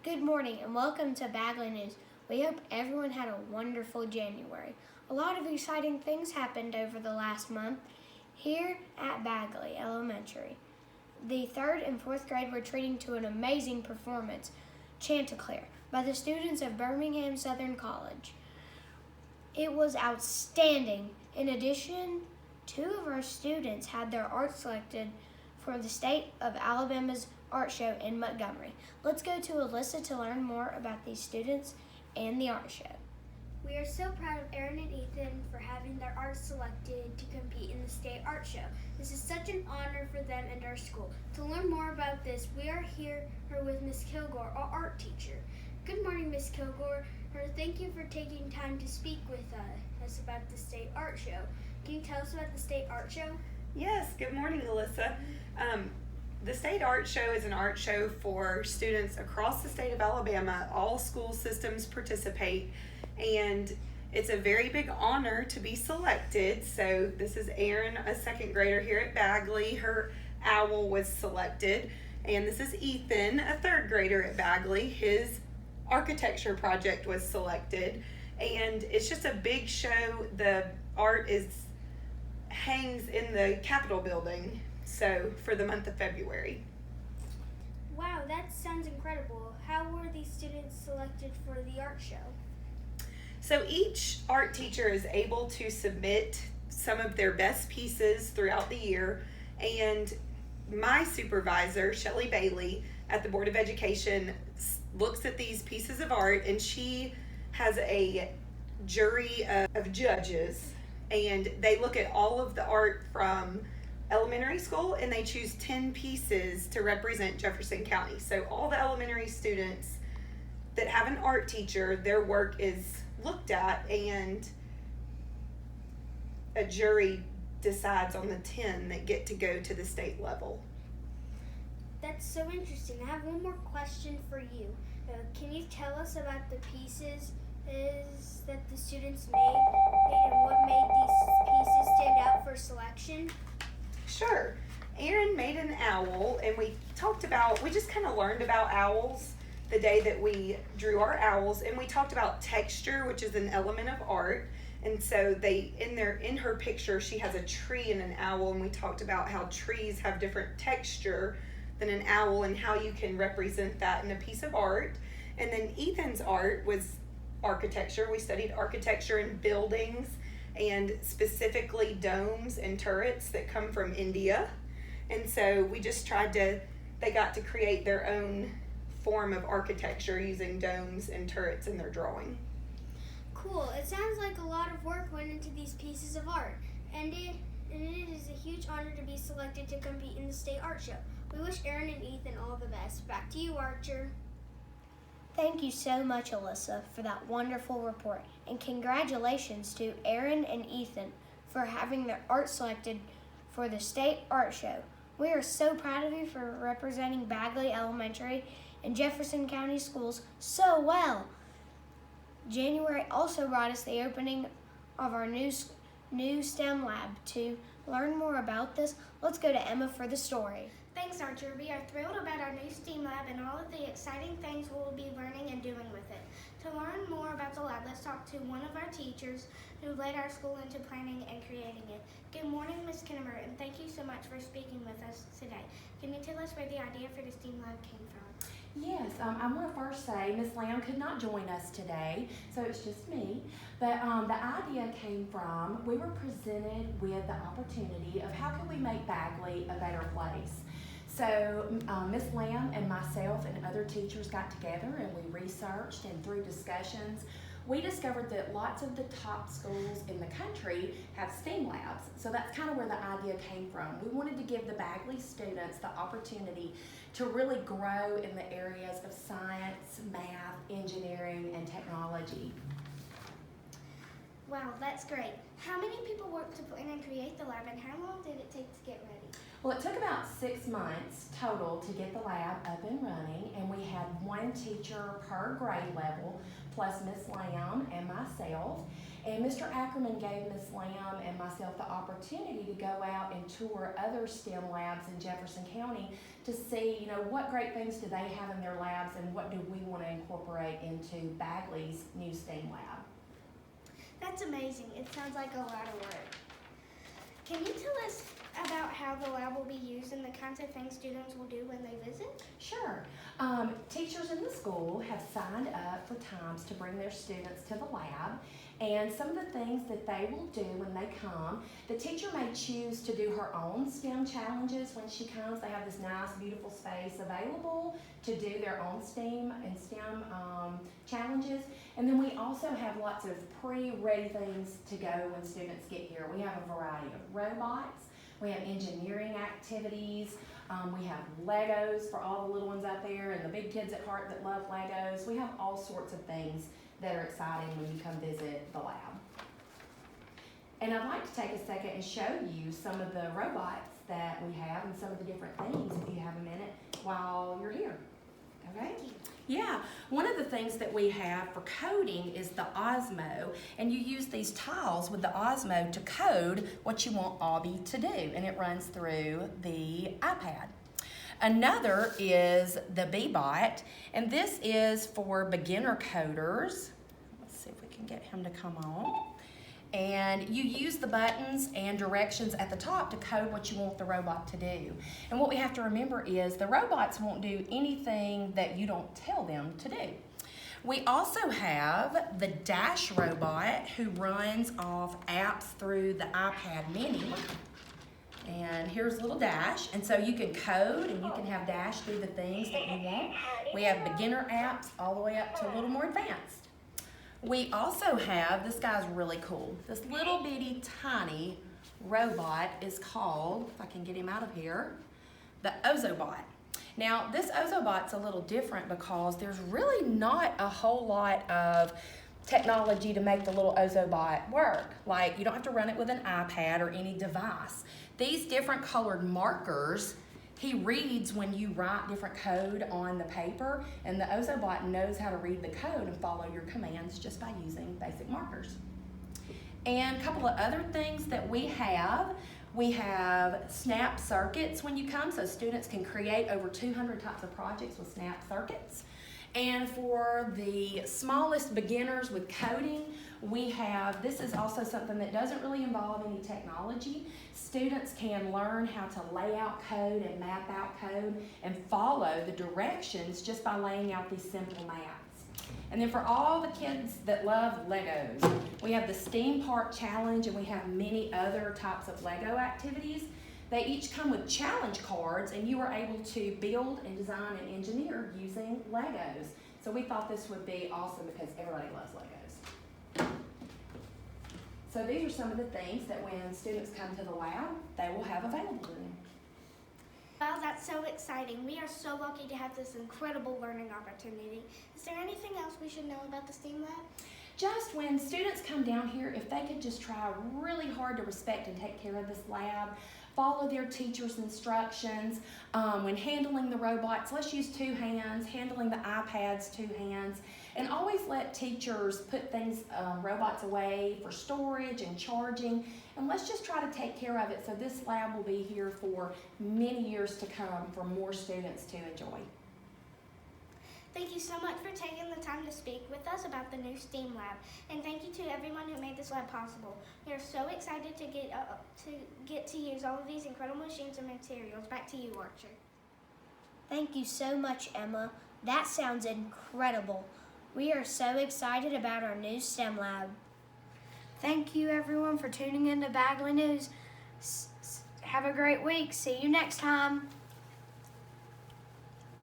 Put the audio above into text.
Good morning and welcome to Bagley News. We hope everyone had a wonderful January. A lot of exciting things happened over the last month here at Bagley Elementary. The 3rd and 4th grade were treating to an amazing performance, Chanticleer, by the students of Birmingham Southern College. It was outstanding. In addition, 2 of our students had their art selected for the State of Alabama's art show in Montgomery. Let's go to Alyssa to learn more about these students and the art show. We are so proud of Aaron and Ethan for having their art selected to compete in the state art show. This is such an honor for them and our school. To learn more about this, we are here with Miss Kilgore, our art teacher. Good morning, Miss Kilgore. Thank you for taking time to speak with us about the state art show. Can you tell us about the state art show? Yes, good morning, Alyssa. The State Art Show is an art show for students across the state of Alabama. All school systems participate, and it's a very big honor to be selected. So this is Erin, a 2nd grader here at Bagley. Her owl was selected. And this is Ethan, a 3rd grader at Bagley. His architecture project was selected. And it's just a big show. The art hangs in the Capitol building, so for the month of February. Wow, that sounds incredible. How were these students selected for the art show? So each art teacher is able to submit some of their best pieces throughout the year, and my supervisor, Shelly Bagley, at the Board of Education looks at these pieces of art, and she has a jury of judges, and they look at all of the art from elementary school, and they choose 10 pieces to represent Jefferson County. So all the elementary students that have an art teacher, their work is looked at, and a jury decides on the 10 that get to go to the state level. That's so interesting. I have one more question for you. Can you tell us about the pieces that the students made and what made these pieces stand out for selection? Sure. Erin made an owl, and we just kind of learned about owls the day that we drew our owls, and we talked about texture, which is an element of art. And so in her picture, she has a tree and an owl, and we talked about how trees have different texture than an owl and how you can represent that in a piece of art. And then Ethan's art was architecture. We studied architecture in buildings, and specifically domes and turrets that come from India. And so we just they got to create their own form of architecture using domes and turrets in their drawing. Cool. It sounds like a lot of work went into these pieces of art, and it is a huge honor to be selected to compete in the state art show. We wish Aaron and Ethan all the best. Back to you, Archer. Thank you so much, Alyssa, for that wonderful report. And congratulations to Aaron and Ethan for having their art selected for the State Art Show. We are so proud of you for representing Bagley Elementary and Jefferson County Schools so well. January also brought us the opening of our new STEM lab. To learn more about this, let's go to Emma for the story. Thanks, Archer. We are thrilled about our new STEAM lab and all of the exciting things we will be learning and doing with it. To learn more about the lab, let's talk to one of our teachers who led our school into planning and creating it. Good morning, Ms. Kinnemer, and thank you so much for speaking with us today. Can you tell us where the idea for the STEAM lab came from? Yes, I want to first say Ms. Lamb could not join us today, so it's just me. But the idea came from, we were presented with the opportunity of how can we make Bagley a better place. So Ms. Lamb and myself and other teachers got together, and we researched, and through discussions, we discovered that lots of the top schools in the country have STEAM labs. So that's kind of where the idea came from. We wanted to give the Bagley students the opportunity to really grow in the areas of science, math, engineering, and technology. Wow, that's great. How many people worked to plan and create the lab, and how long did it take to get ready? Well, it took about 6 months total to get the lab up and running, and we had one teacher per grade level plus Miss Lamb and myself. And Mr. Ackerman gave Miss Lamb and myself the opportunity to go out and tour other STEM labs in Jefferson County to see, what great things do they have in their labs and what do we want to incorporate into Bagley's new STEM lab. That's amazing. It sounds like a lot of work. Can you tell us about how the lab will be used and the kinds of things students will do when they visit? Sure. Teachers in the school have signed up for times to bring their students to the lab, and some of the things that they will do when they come, the teacher may choose to do her own STEM challenges when she comes. They have this nice, beautiful space available to do their own STEM challenges. And then we also have lots of pre-ready things to go when students get here. We have a variety of robots. We have engineering activities. We have Legos for all the little ones out there and the big kids at heart that love Legos. We have all sorts of things that are exciting when you come visit the lab. And I'd like to take a second and show you some of the robots that we have and some of the different things if you have a minute while you're here. Okay? Yeah, one of the things that we have for coding is the Osmo, and you use these tiles with the Osmo to code what you want Obby to do, and it runs through the iPad. Another is the Bebot, and this is for beginner coders. Let's see if we can get him to come on. And you use the buttons and directions at the top to code what you want the robot to do. And what we have to remember is the robots won't do anything that you don't tell them to do. We also have the Dash robot who runs off apps through the iPad mini. And here's little Dash, and so you can code and you can have Dash do the things that you want. We have beginner apps all the way up to a little more advanced. We also have, this guy's really cool, this little bitty tiny robot is called, if I can get him out of here, the Ozobot. Now this Ozobot's a little different because there's really not a whole lot of technology to make the little Ozobot work. Like, you don't have to run it with an iPad or any device. These different colored markers, he reads when you write different code on the paper, and the Ozobot knows how to read the code and follow your commands just by using basic markers. And a couple of other things that we have snap circuits when you come, so students can create over 200 types of projects with snap circuits. And for the smallest beginners with coding, this is also something that doesn't really involve any technology. Students can learn how to lay out code and map out code and follow the directions just by laying out these simple maps. And then for all the kids that love Legos, we have the STEAM Park Challenge, and we have many other types of Lego activities. They each come with challenge cards, and you are able to build and design and engineer using Legos. So we thought this would be awesome because everybody loves Legos. So these are some of the things that when students come to the lab, they will have available to them. Wow, that's so exciting. We are so lucky to have this incredible learning opportunity. Is there anything else we should know about the STEAM Lab? Just when students come down here, if they could just try really hard to respect and take care of this lab, follow their teacher's instructions. When handling the robots, let's use 2 hands, handling the iPads, 2 hands, and always let teachers put things, robots away for storage and charging, and let's just try to take care of it so this lab will be here for many years to come for more students to enjoy. Thank you so much for taking the time to speak with us about the new STEAM Lab, and thank you to everyone who made this lab possible. We are so excited to get to use all of these incredible machines and materials. Back to you, Archer. Thank you so much, Emma. That sounds incredible. We are so excited about our new STEM Lab. Thank you, everyone, for tuning in to Bagley News. Have a great week. See you next time.